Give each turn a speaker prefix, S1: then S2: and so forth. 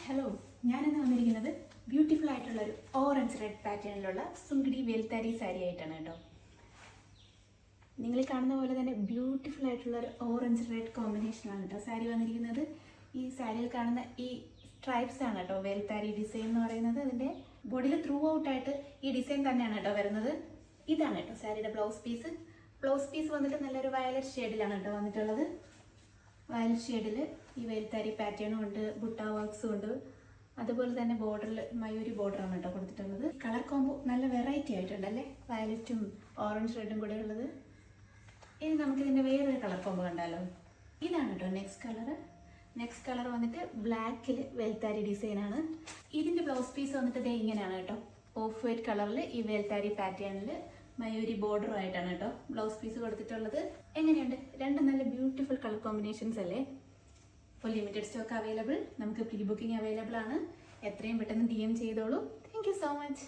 S1: Hello, ഞാനിന്ന് വന്നിരിക്കുന്നത് beautiful ആയിട്ടുള്ള ഒരു ഓറഞ്ച് റെഡ് പാറ്റേണിലുള്ള സുങ്കിടി വേൽത്താരി സാരി ആയിട്ടാണ് കേട്ടോ. നിങ്ങൾ കാണുന്ന പോലെ തന്നെ ബ്യൂട്ടിഫുൾ ആയിട്ടുള്ള ഒരു ഓറഞ്ച് റെഡ് കോമ്പിനേഷനാണ് കേട്ടോ സാരി വന്നിരിക്കുന്നത്. ഈ സാരിയിൽ കാണുന്ന ഈ സ്ട്രൈപ്സ് ആണ് കേട്ടോ വേൽത്താരി ഡിസൈൻ എന്ന് പറയുന്നത്. അതിൻ്റെ ബോഡിയിൽ ത്രൂ ഔട്ടായിട്ട് ഈ ഡിസൈൻ തന്നെയാണ് കേട്ടോ വരുന്നത്. ഇതാണ് കേട്ടോ സാരിയുടെ ബ്ലൗസ് പീസ്. ബ്ലൗസ് പീസ് വന്നിട്ട് നല്ലൊരു വയലറ്റ് ഷെയ്ഡിലാണ് കേട്ടോ വന്നിട്ടുള്ളത്. വയലറ്റ് ഷെയ്ഡിൽ ഈ വേൽത്താരി പാറ്റേണും ഉണ്ട്, ബുട്ട വർക്ക്സും ഉണ്ട്. അതുപോലെ തന്നെ ബോർഡറിൽ മയൂരി ബോർഡറാണ് കേട്ടോ കൊടുത്തിട്ടുള്ളത്. കളർ കോംബോ നല്ല വെറൈറ്റി ആയിട്ടുണ്ടല്ലേ, വയലറ്റും ഓറഞ്ച് റെഡും കൂടെ ഉള്ളത്. ഇനി നമുക്കിതിൻ്റെ വേറൊരു കളർ കോംബോ കണ്ടാലോ. ഇതാണ് കേട്ടോ നെക്സ്റ്റ് കളർ വന്നിട്ട് ബ്ലാക്കിൽ വേൽത്താരി ഡിസൈനാണ്. ഇതിൻ്റെ ബ്ലൗസ് പീസ് വന്നിട്ട് ദേ ഇങ്ങനെയാണ് കേട്ടോ. ഓഫ് വൈറ്റ് കളറിൽ ഈ വേൽത്താരി പാറ്റേണിൽ മയൂരി ബോർഡറുമായിട്ടാണ് കേട്ടോ ബ്ലൗസ് പീസ് കൊടുത്തിട്ടുള്ളത്. എങ്ങനെയുണ്ട്? രണ്ടും നല്ല ബ്യൂട്ടിഫുൾ കളർ കോമ്പിനേഷൻസ് അല്ലേ. ഇപ്പോൾ ലിമിറ്റഡ് സ്റ്റോക്ക് അവൈലബിൾ, നമുക്ക് പ്രീ ബുക്കിംഗ് അവൈലബിൾ ആണ്. എത്രയും പെട്ടെന്ന് DM ചെയ്തോളൂ. Thank you so much.